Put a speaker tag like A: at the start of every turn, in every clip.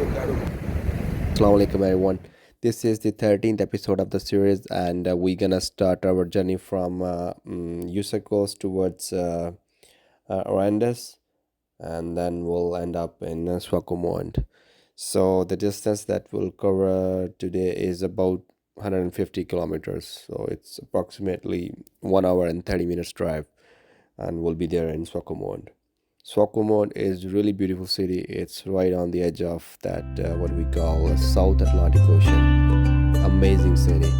A: Assalamu alaikum everyone. This is the 13th episode of the series, and we're gonna start our journey from Usakos towards Arandis, and then we'll end up in Swakopmund. So the distance that we'll cover today is about 150 kilometers. So it's approximately 1 hour and 30 minutes drive, and we'll be there in Swakopmund. Swakopmund is really beautiful city. It's right on the edge of that what we call a South Atlantic Ocean. Amazing city.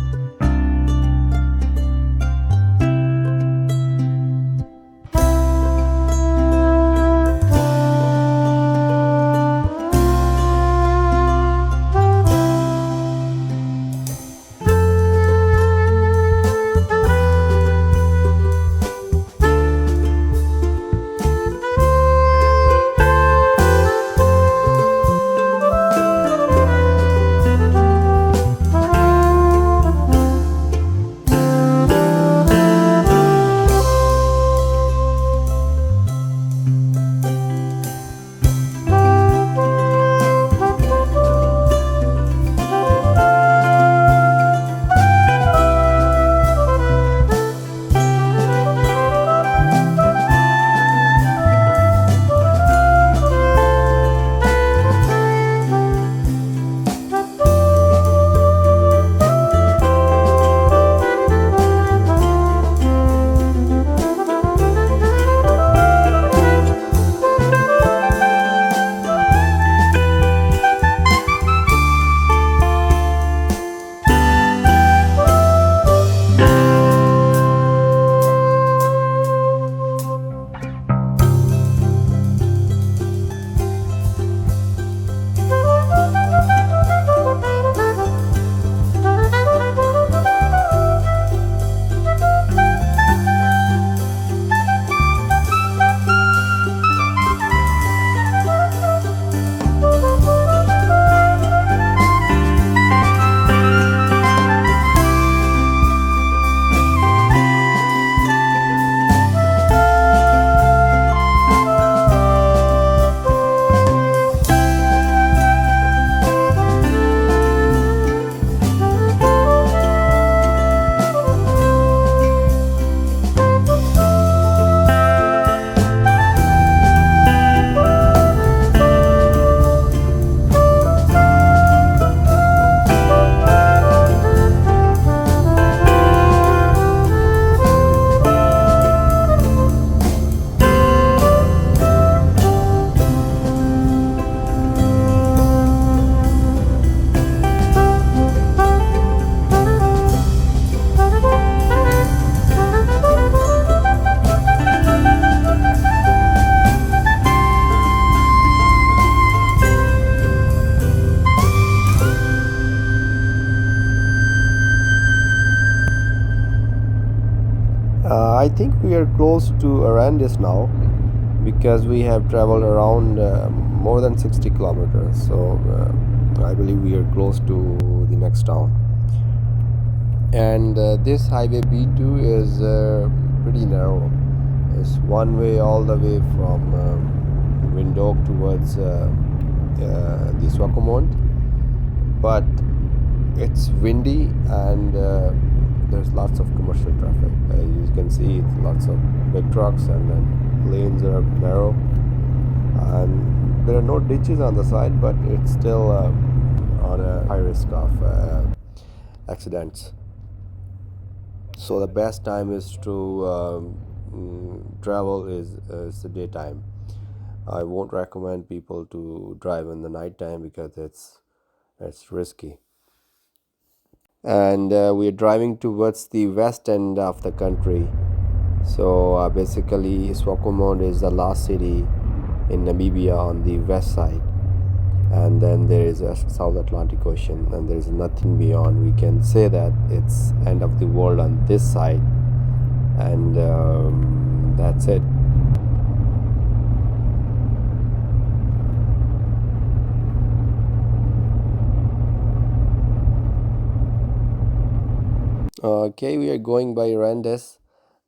A: I think we are close to Arandis now because we have traveled around more than 60 kilometers. So I believe we are close to the next town. And this highway B2 is pretty narrow. It's one way all the way from Windhoek towards the Swakopmund, but it's windy and there's lots of commercial traffic. You can see lots of big trucks, and then lanes are narrow, and there are no ditches on the side, but it's still on a high risk of accidents. So the best time is to travel is the daytime. I won't recommend people to drive in the night time because it's risky. And we are driving towards the west end of the country. So basically, Swakopmund is the last city in Namibia on the west side, and then there is a South Atlantic Ocean, and there is nothing beyond. We can say that it's end of the world on this side, and that's it. Okay, we are going by Arandis.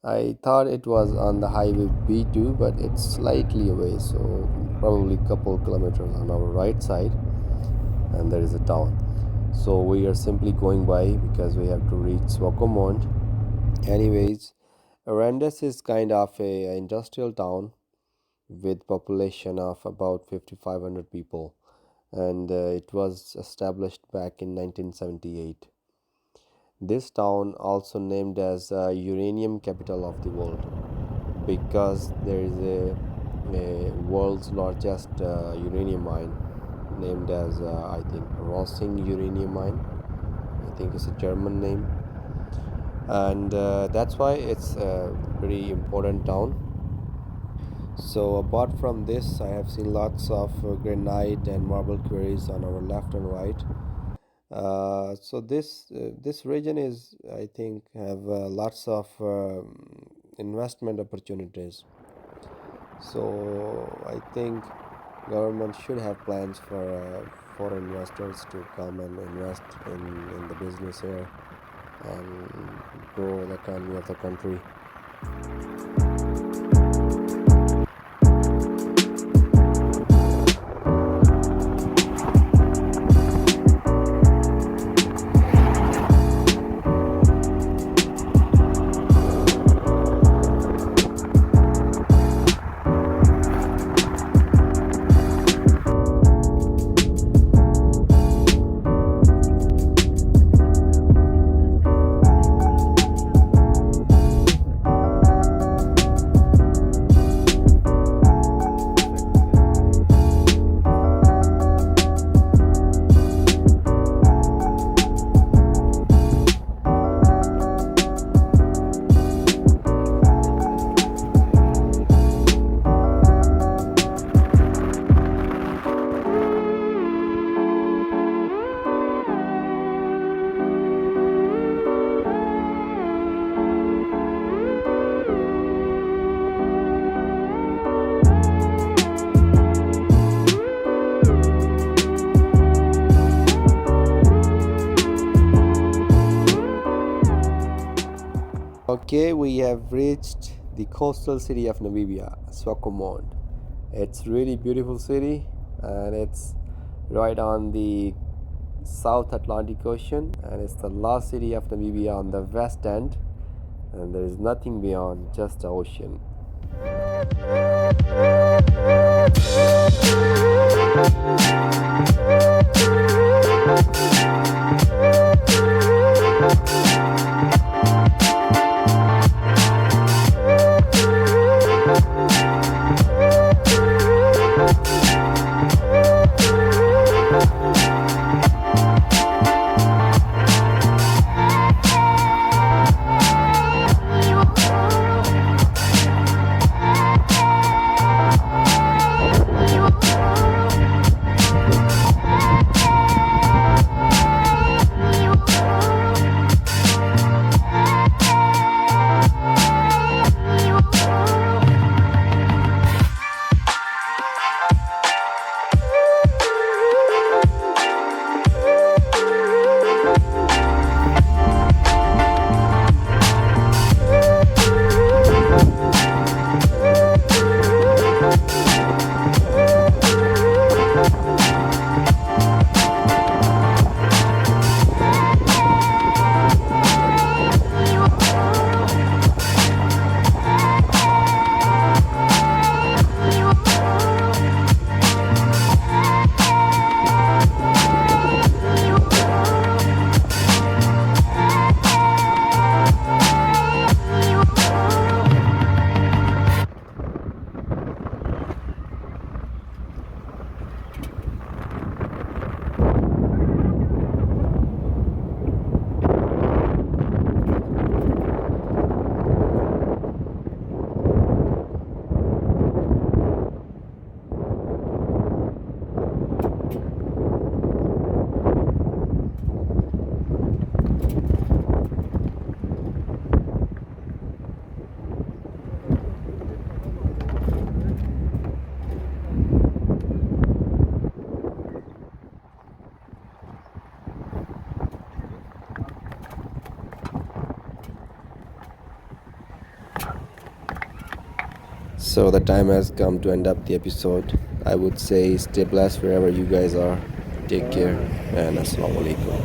A: I thought it was on the highway B2, but it's slightly away, so probably couple kilometers on our right side. and there is a town. So we are simply going by because we have to reach Swakopmund. Anyways, Arandis is kind of a industrial town with population of about 5500 people, and it was established back in 1978. This town also named as uranium capital of the world because there is a world's largest uranium mine named as I think Rossing uranium mine. I think it's a German name, and that's why it's a pretty important town. So apart from this, I have seen lots of granite and marble quarries on our left and right. So this region is, I think, have lots of investment opportunities. So I think government should have plans for foreign investors to come and invest in the business here and grow the economy of the country. Okay, we have reached the coastal city of Namibia, Swakopmund. It's really beautiful city, and it's right on the South Atlantic Ocean, and it's the last city of Namibia on the west end, and there is nothing beyond, just the ocean. So the time has come to end up the episode. I would say stay blessed wherever you guys are. Take care and Assalamu alaikum.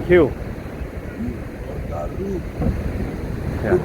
B: Q. Yeah.